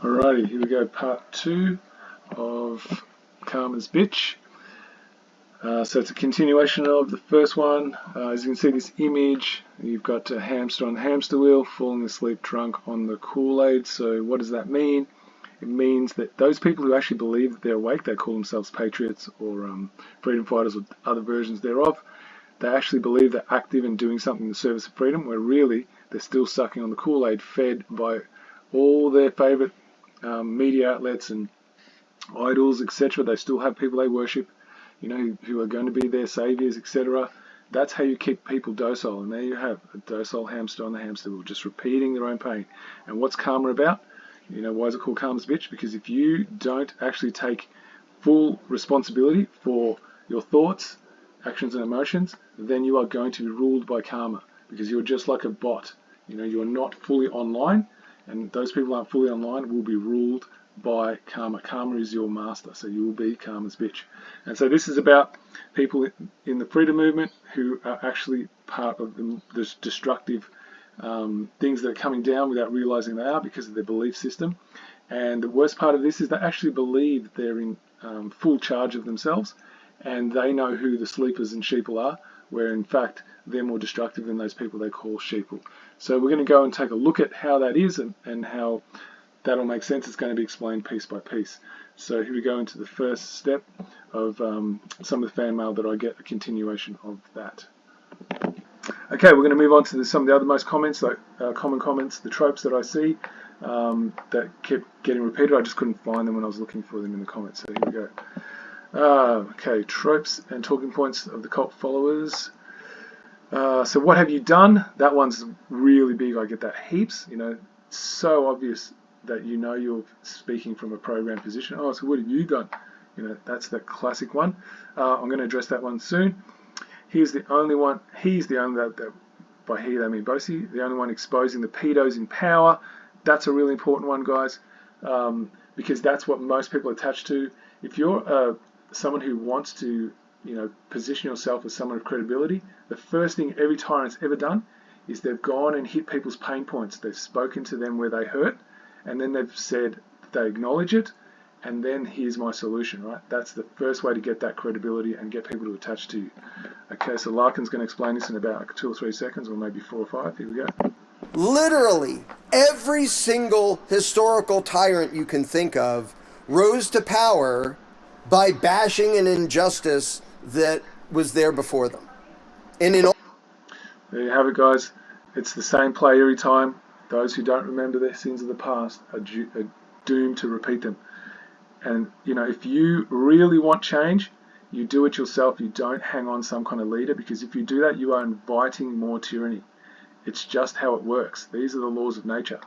Alrighty, here we go, part 2 of Karma's Bitch. So it's a continuation of the first one. As you can see, this image, you've got a hamster on the hamster wheel, falling asleep drunk on the KoolAid. So what does that mean? It means that those people who actually believe that they're awake, they call themselves patriots or freedom fighters or other versions thereof. They actually believe they're active and doing something in the service of freedom, where really they're still sucking on the KoolAid fed by all their favourite media outlets and idols, etc. They still have people they worship, who are going to be their saviors, etc. That's how you keep people docile. And there you have a docile hamster on the hamster wheel, just repeating their own pain. And what's karma about? Why is it called Karma's Bitch? Because if you don't actually take full responsibility for your thoughts, actions and emotions, then you are going to be ruled by karma, because you're just like a bot. You're not fully online, and those people aren't fully online will be ruled by karma. Karma is your master, so you will be karma's bitch. And so this is about people in the freedom movement who are actually part of the destructive things that are coming down without realizing they are, because of their belief system. And the worst part of this is they actually believe they're in full charge of themselves, and they know who the sleepers and sheeple are, where in fact they're more destructive than those people they call sheeple. So we're going to go and take a look at how that is and how that'll make sense. It's going to be explained piece by piece. So here we go into the first step of some of the fan mail that I get, a continuation of that. Okay, we're going to move on to some of the other most comments, like common comments, the tropes that I see that kept getting repeated. I just couldn't find them when I was looking for them in the comments. So here we go. Okay, tropes and talking points of the cult followers. So what have you done? That one's really big. I get that heaps. It's so obvious that you're speaking from a programmed position. Oh, so what have you done? That's the classic one. I'm going to address that one soon. He's the only one. He's the only that by he they mean Bosi, the only one exposing the pedos in power. That's a really important one, guys, because that's what most people attach to. If you're someone who wants to, position yourself as someone of credibility, the first thing every tyrant's ever done is they've gone and hit people's pain points. They've spoken to them where they hurt, and then they've said they acknowledge it, and then here's my solution, right? That's the first way to get that credibility and get people to attach to you. Okay, so Larkin's going to explain this in about 2 or 3 seconds, or maybe 4 or 5. Here we go. Literally, every single historical tyrant you can think of rose to power by bashing an injustice that was there before them. And in all... There you have it, guys. It's the same play every time. Those who don't remember their sins of the past are doomed to repeat them. And, if you really want change, you do it yourself. You don't hang on some kind of leader, because if you do that, you are inviting more tyranny. It's just how it works. These are the laws of nature.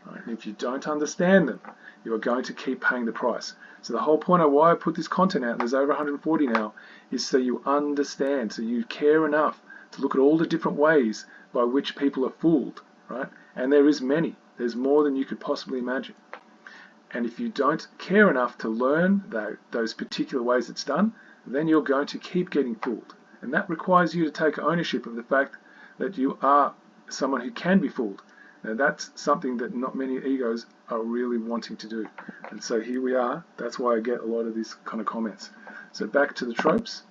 Right? And if you don't understand them, you are going to keep paying the price. So the whole point of why I put this content out, and there's over 140 now, is so you understand, so you care enough to look at all the different ways by which people are fooled, right? And there is many. There's more than you could possibly imagine. And if you don't care enough to learn those particular ways it's done, then you're going to keep getting fooled. And that requires you to take ownership of the fact that you are someone who can be fooled. Now that's something that not many egos are really wanting to do. And so here we are. That's why I get a lot of these kind of comments. So back to the tropes.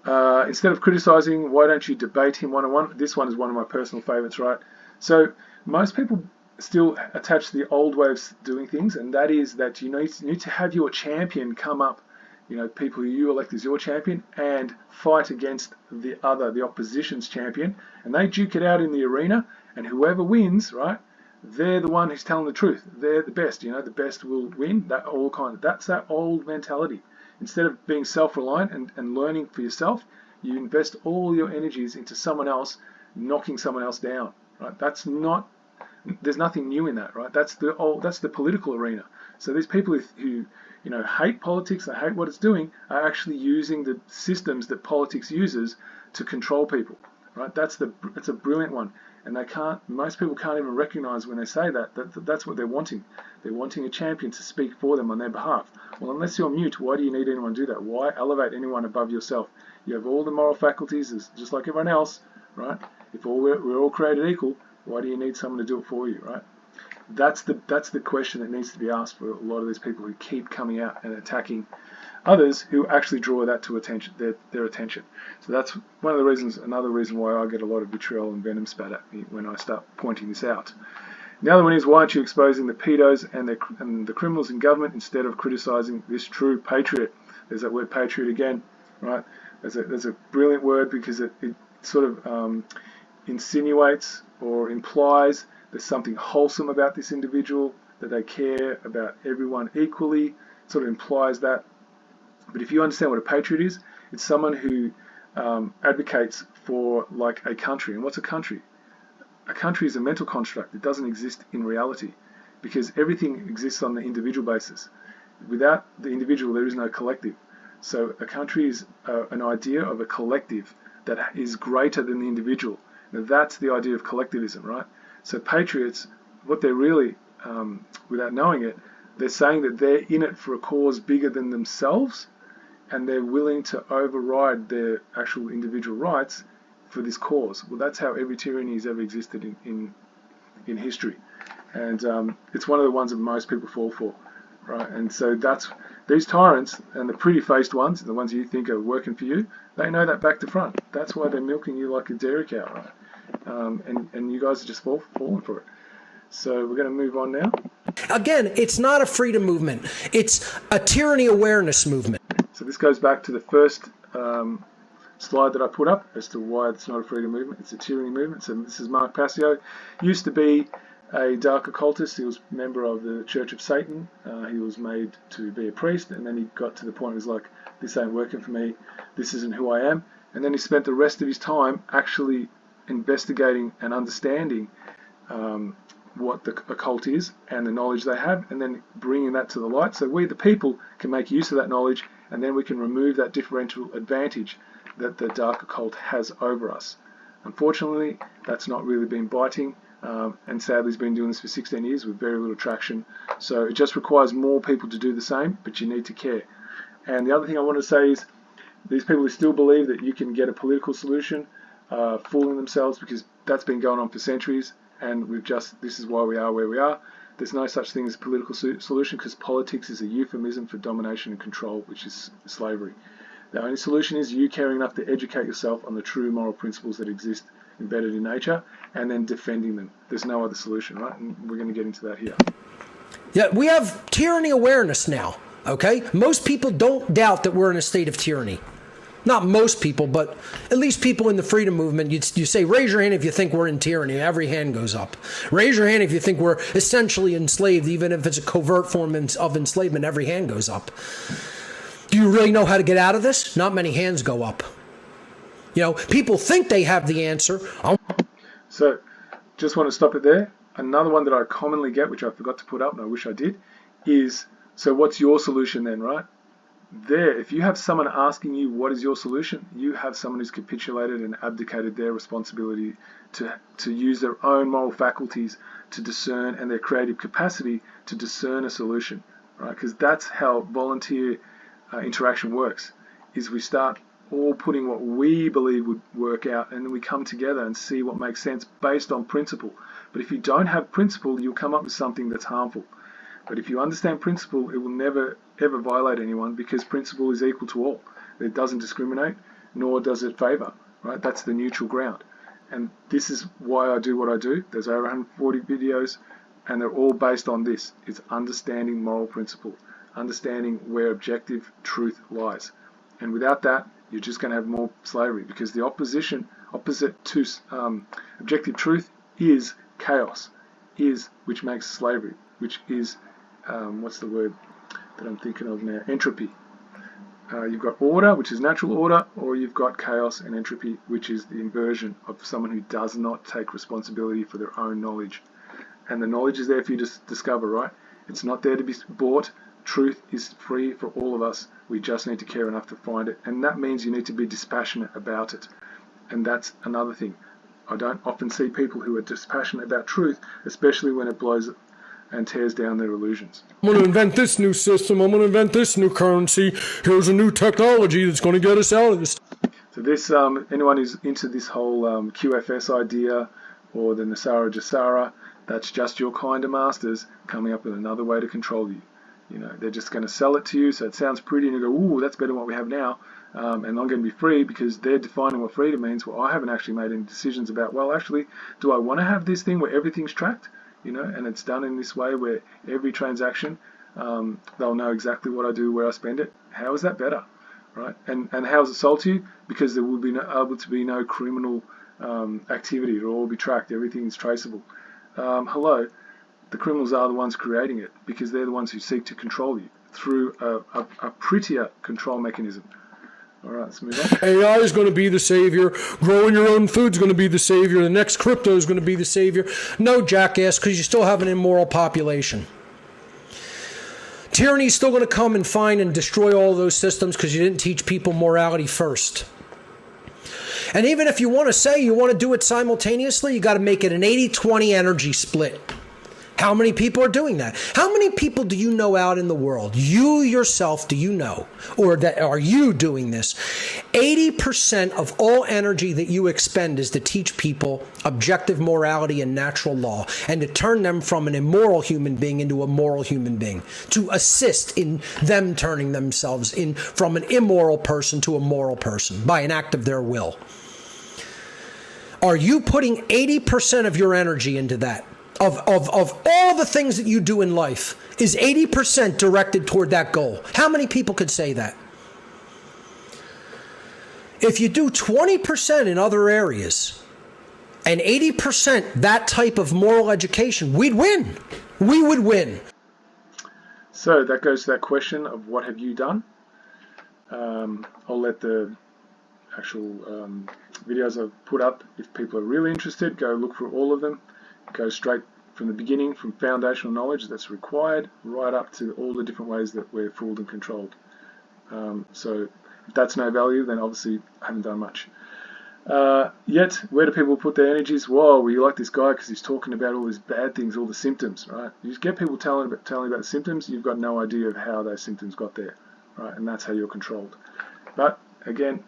Instead of criticizing, why don't you debate him one-on-one? This one is one of my personal favorites, right? So most people still attach to the old way of doing things, and that is that you need to have your champion come up, people who you elect as your champion, and fight against the opposition's champion, and they duke it out in the arena, and whoever wins, right, they're the one who's telling the truth. They're the best, the best will win. That's that old mentality. Instead of being self-reliant and learning for yourself, you invest all your energies into someone else, knocking someone else down, right? There's nothing new in that, right? That's the political arena. So these people who hate politics, they hate what it's doing, are actually using the systems that politics uses to control people, right? It's a brilliant one, and most people can't even recognize when they say that's what they're wanting. They're wanting a champion to speak for them on their behalf. Well, unless you're mute, why do you need anyone to do that? Why elevate anyone above yourself? You have all the moral faculties, just like everyone else, right? If we're all created equal, why do you need someone to do it for you, right? That's the question that needs to be asked for a lot of these people who keep coming out and attacking others who actually draw that to their attention. So that's one of the reasons, another reason why I get a lot of vitriol and venom spat at me when I start pointing this out. The other one is, why aren't you exposing the pedos and the criminals in government instead of criticizing this true patriot? There's that word patriot again, right? There's a brilliant word because it sort of insinuates or implies there's something wholesome about this individual, that they care about everyone equally. It sort of implies that. But if you understand what a patriot is, it's someone who advocates for like a country. And what's a country? A country is a mental construct. It doesn't exist in reality because everything exists on the individual basis. Without the individual, there is no collective. So a country is an idea of a collective that is greater than the individual. Now that's the idea of collectivism, right? So patriots, what they're really, without knowing it, they're saying that they're in it for a cause bigger than themselves, and they're willing to override their actual individual rights for this cause. Well, that's how every tyranny has ever existed in history. And it's one of the ones that most people fall for, right? And so that's these tyrants, and the pretty-faced ones, the ones you think are working for you, they know that back to front. That's why they're milking you like a dairy cow, right? And you guys are just falling for it. So we're going to move on now. Again, it's not a freedom movement. It's a tyranny awareness movement. So this goes back to the first slide that I put up as to why it's not a freedom movement. It's a tyranny movement. So this is Mark Passio. Used to be a dark occultist. He was a member of the Church of Satan. He was made to be a priest, and then he got to the point where he was like, this ain't working for me. This isn't who I am. And then he spent the rest of his time actually investigating and understanding what the occult is and the knowledge they have, and then bringing that to the light so we the people can make use of that knowledge, and then we can remove that differential advantage that the dark occult has over us. Unfortunately, that's not really been biting, and sadly he's been doing this for 16 years with very little traction. So it just requires more people to do the same, but you need to care. And the other thing I want to say is, these people who still believe that you can get a political solution fooling themselves, because that's been going on for centuries, and this is why we are where we are. There's no such thing as a political solution, because politics is a euphemism for domination and control, which is slavery. The only solution is you caring enough to educate yourself on the true moral principles that exist embedded in nature, and then defending them. There's no other solution, right? And we're going to get into that here. Yeah, we have tyranny awareness now, okay? Most people don't doubt that we're in a state of tyranny. Not most people, but at least people in the freedom movement. You say, raise your hand if you think we're in tyranny. Every hand goes up. Raise your hand if you think we're essentially enslaved, even if it's a covert form of enslavement. Every hand goes up. Do you really know how to get out of this? Not many hands go up. You know, people think they have the answer. So, just want to stop it there. Another one that I commonly get, which I forgot to put up, and I wish I did, is, so what's your solution then, right? There, if you have someone asking you what is your solution, you have someone who's capitulated and abdicated their responsibility to use their own moral faculties to discern, and their creative capacity to discern a solution, right? Because that's how volunteer interaction works, is we start all putting what we believe would work out, and then we come together and see what makes sense based on principle. But if you don't have principle, you'll come up with something that's harmful. But if you understand principle, it will never ever violate anyone, because principle is equal to all. It doesn't discriminate, nor does it favor, right? That's the neutral ground. And this is why I do what I do. There's over 140 videos, and they're all based on this. It's understanding moral principle, understanding where objective truth lies. And without that, you're just going to have more slavery, because the opposite to objective truth is chaos, which makes slavery, which is what's the word that I'm thinking of now? Entropy. You've got order, which is natural order, or you've got chaos and entropy, which is the inversion of someone who does not take responsibility for their own knowledge. And the knowledge is there for you to discover, right? It's not there to be bought. Truth is free for all of us. We just need to care enough to find it. And that means you need to be dispassionate about it. And that's another thing. I don't often see people who are dispassionate about truth, especially when it blows and tears down their illusions. I'm going to invent this new system. I'm going to invent this new currency. Here's a new technology that's going to get us out of this. So this, anyone who's into this whole QFS idea, or the Nasara Jasara, That's just your kinder masters coming up with another way to control you. You know, they're just going to sell it to you, so it sounds pretty, and you go, ooh, that's better than what we have now, and I'm going to be free, because they're defining what freedom means. Well, I haven't actually made any decisions about, well, actually, do I want to have this thing where everything's tracked, you know, and it's done in this way where every transaction, they'll know exactly what I do, where I spend it. How is that better, right? And how is it sold to you? Because there will be able to be no criminal activity. It'll all be tracked. Everything's traceable. Hello. The criminals are the ones creating it, because they're the ones who seek to control you through a prettier control mechanism. All right, let's move on. AI is going to be the savior. Growing your own food is going to be the savior. The next crypto is going to be the savior. No, jackass, because you still have an immoral population. Tyranny is still going to come and find and destroy all those systems because you didn't teach people morality first. And even if you want to say you want to do it simultaneously, you got to make it an 80-20 energy split. How many people are doing that? How many people do you know out in the world? You yourself, do you know? Or that are you doing this? 80% of all energy that you expend is to teach people objective morality and natural law, and to turn them from an immoral human being into a moral human being, to assist in them turning themselves in from an immoral person to a moral person by an act of their will. Are you putting 80% of your energy into that? Of all the things that you do in life, is 80% directed toward that goal? How many people could say that? If you do 20% in other areas and 80% that type of moral education, we'd win. We would win. So that goes to that question of what have you done? I'll let the actual videos I've put up, if people are really interested, go look for all of them. Go straight from the beginning, from foundational knowledge that's required, right up to all the different ways that we're fooled and controlled. So if that's no value, then obviously I haven't done much. Yet, where do people put their energies? Whoa, well, you like this guy because he's talking about all these bad things, all the symptoms, right? You just get people telling about the symptoms, you've got no idea of how those symptoms got there, right? And that's how you're controlled. But again,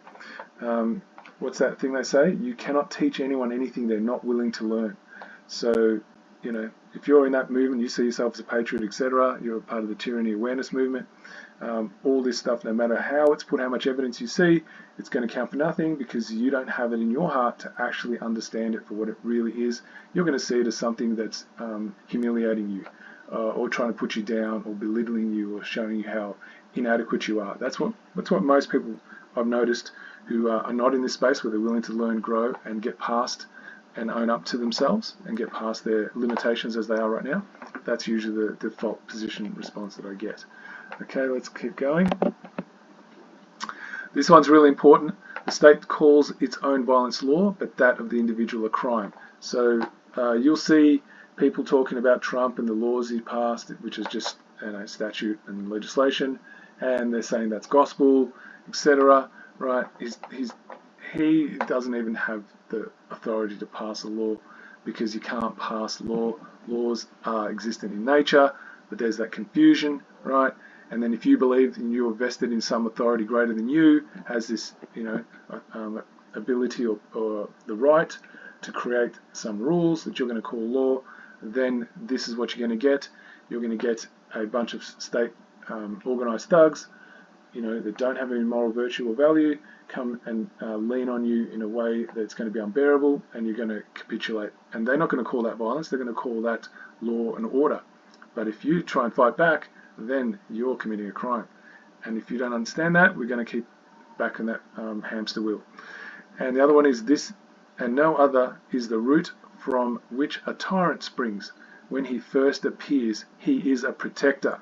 what's that thing they say? You cannot teach anyone anything they're not willing to learn. So, you know, if you're in that movement, you see yourself as a patriot, etc., you're a part of the Tyranny Awareness movement, all this stuff, no matter how it's put, how much evidence you see, it's going to count for nothing, because you don't have it in your heart to actually understand it for what it really is. You're going to see it as something that's humiliating you, or trying to put you down, or belittling you, or showing you how inadequate you are. That's what most people I've noticed who are not in this space, where they're willing to learn, grow, and get past and own up to themselves and get past their limitations as they are right now. That's usually the default position response that I get. Okay, let's keep going. This one's really important. The state calls its own violence law, but that of the individual a crime. So you'll see people talking about Trump and the laws he passed, which is just statute and legislation, and they're saying that's gospel, etc. Right? He doesn't even have the authority to pass a law, because you can't pass law. Laws are existent in nature, but there's that confusion, right? And then if you believe and you're vested in some authority greater than you, has this, ability or the right to create some rules that you're going to call law, then this is what you're going to get. You're going to get a bunch of state organized thugs, that don't have any moral virtue or value, come and lean on you in a way that's going to be unbearable, and you're going to capitulate. And they're not going to call that violence, they're going to call that law and order. But if you try and fight back, then you're committing a crime. And if you don't understand that, we're going to keep back in that hamster wheel. And the other one is this: and no other is the root from which a tyrant springs. When he first appears, he is a protector.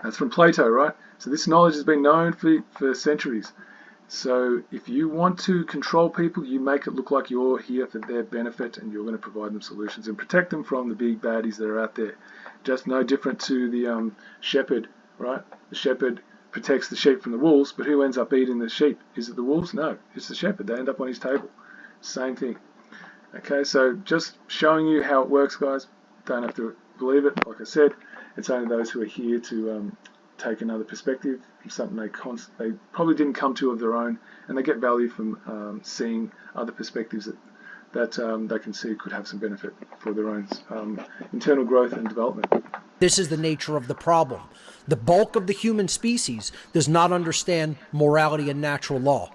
That's from Plato, right? So this knowledge has been known for centuries. So if you want to control people, you make it look like you're here for their benefit, and you're going to provide them solutions and protect them from the big baddies that are out there. Just no different to the shepherd, right? The shepherd protects the sheep from the wolves, but who ends up eating the sheep? Is it the wolves? No, it's the shepherd. They end up on his table. Same thing. Okay, so just showing you how it works, guys. Don't have to believe it. Like I said, it's only those who are here to take another perspective, something they probably didn't come to of their own, and they get value from seeing other perspectives that they can see could have some benefit for their own internal growth and development. This is the nature of the problem. The bulk of the human species does not understand morality and natural law.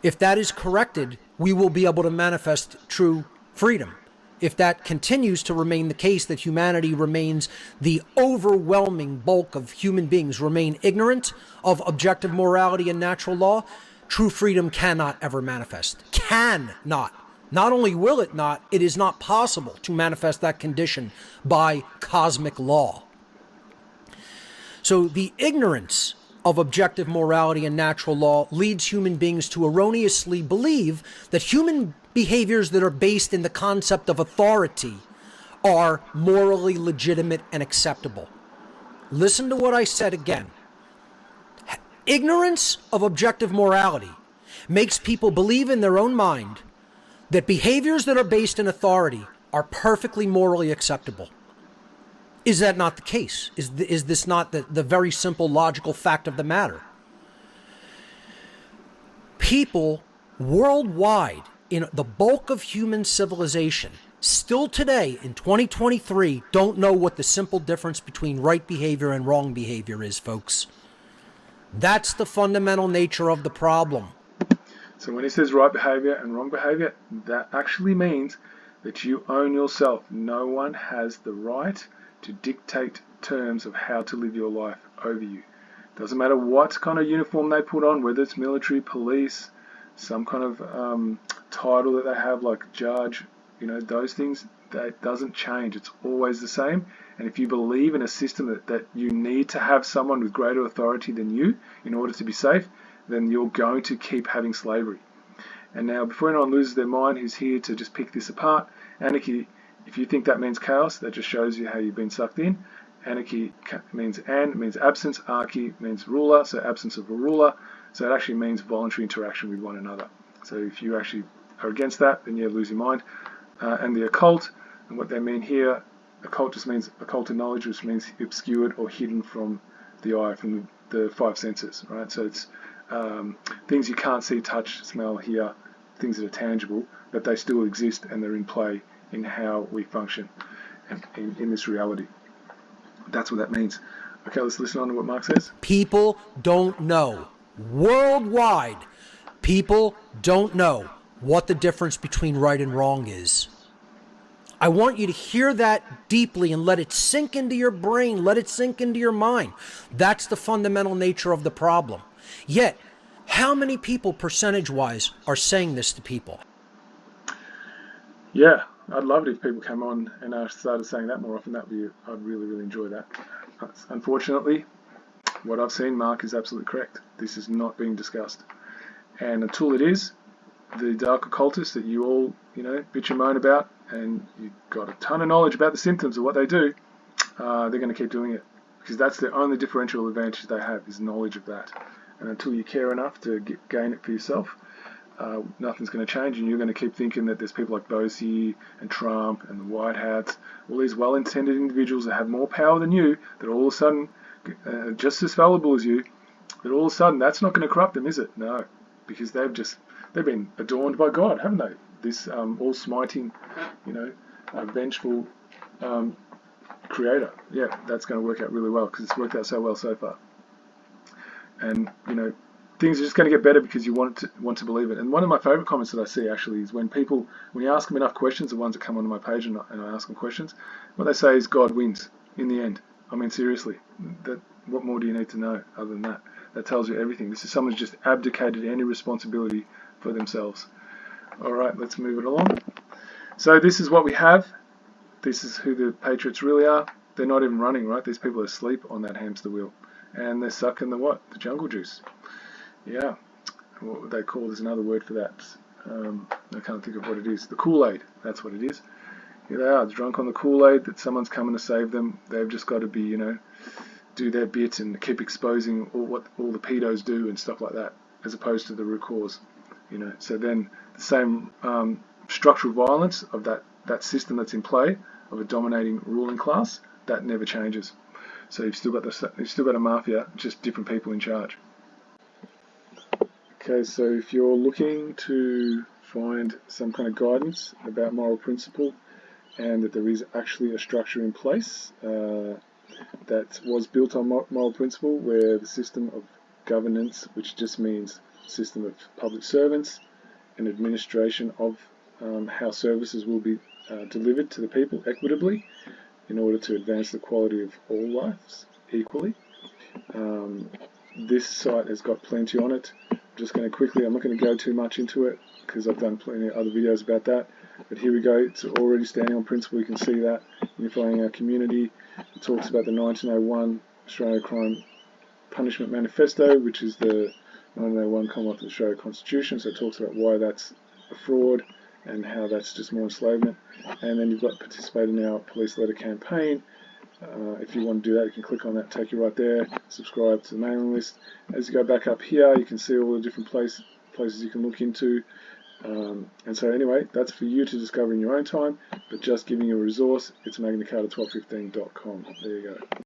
If that is corrected, we will be able to manifest true freedom. If that continues to remain the case, that humanity remains, the overwhelming bulk of human beings remain ignorant of objective morality and natural law, true freedom cannot ever manifest. Cannot. Not only will it not, it is not possible to manifest that condition by cosmic law. So the ignorance of objective morality and natural law leads human beings to erroneously believe that human behaviors that are based in the concept of authority are morally legitimate and acceptable. Listen to what I said again. Ignorance of objective morality makes people believe in their own mind that behaviors that are based in authority are perfectly morally acceptable. Is that not the case? Is this not the very simple logical fact of the matter? People worldwide, in the bulk of human civilization, still today in 2023, don't know what the simple difference between right behavior and wrong behavior is, folks. That's the fundamental nature of the problem. So when he says right behavior and wrong behavior, that actually means that you own yourself. No one has the right to dictate terms of how to live your life over you. Doesn't matter what kind of uniform they put on, whether it's military, police, some kind of title that they have like judge, those things, that doesn't change. It's always the same. And if you believe in a system that you need to have someone with greater authority than you in order to be safe, then you're going to keep having slavery. And now, before anyone loses their mind who's here to just pick this apart, anarchy, if you think that means chaos, that just shows you how you've been sucked in. Anarchy means absence, archy means ruler, so absence of a ruler. So it actually means voluntary interaction with one another. So if you actually are against that, then you lose your mind. And the occult, and what they mean here, occult just means occulted knowledge, which means obscured or hidden from the eye, from the five senses, right? So it's things you can't see, touch, smell, hear, things that are tangible, but they still exist and they're in play in how we function in this reality. That's what that means. Okay, let's listen on to what Mark says. People don't know. Worldwide, people don't know what the difference between right and wrong is. I want you to hear that deeply and let it sink into your brain, let it sink into your mind. That's the fundamental nature of the problem. Yet, how many people percentage-wise are saying this to people? Yeah, I'd love it if people came on and started saying that more often. I'd really, really enjoy that. Unfortunately, what I've seen, Mark, is absolutely correct. This is not being discussed. And until it is, the dark occultists that you all, bitch and moan about, and you've got a ton of knowledge about the symptoms of what they do, they're going to keep doing it. Because that's the only differential advantage they have, is knowledge of that. And until you care enough to gain it for yourself, nothing's going to change, and you're going to keep thinking that there's people like Bosey and Trump and the White Hats, all these well-intended individuals that have more power than you, that all of a sudden, just as valuable as you, that all of a sudden that's not going to corrupt them, is it? No, because they've been adorned by God, haven't they? This all-smiting, vengeful creator. Yeah, that's going to work out really well, because it's worked out so well so far. And things are just going to get better because you want to believe it. And one of my favorite comments that I see actually is when you ask them enough questions, the ones that come onto my page and I ask them questions, what they say is God wins in the end. I mean, seriously, what more do you need to know other than that? That tells you everything. This is someone who's just abdicated any responsibility for themselves. All right, let's move it along. So this is what we have. This is who the patriots really are. They're not even running, right? These people are asleep on that hamster wheel. And they're sucking the what? The jungle juice. Yeah. What would they call? There's another word for that. I can't think of what it is. The KoolAid. That's what it is. Here they are, drunk on the KoolAid that someone's coming to save them. They've just got to be, do their bit and keep exposing what all the pedos do and stuff like that, as opposed to the root cause. So then the same structural violence of that system that's in play of a dominating ruling class, that never changes. So you've still got a mafia, just different people in charge. Okay, so if you're looking to find some kind of guidance about moral principle, and that there is actually a structure in place that was built on moral principle, where the system of governance, which just means system of public servants and administration of how services will be delivered to the people equitably in order to advance the quality of all lives equally. This site has got plenty on it. I'm just going to quickly, I'm not going to go too much into it because I've done plenty of other videos about that, but here we go. It's already standing on principle. You can see that unifying our community. It talks about the 1901 Australia Crime Punishment Manifesto, which is the 1901 Commonwealth of Australia Constitution. So it talks about why that's a fraud and how that's just more enslavement. And then you've got participate in our police letter campaign. If you want to do that, you can click on that, take you right there. Subscribe to the mailing list. As you go back up here, you can see all the different places you can look into. And so anyway, that's for you to discover in your own time, but just giving you a resource. It's magnacarta1215.com. There you go.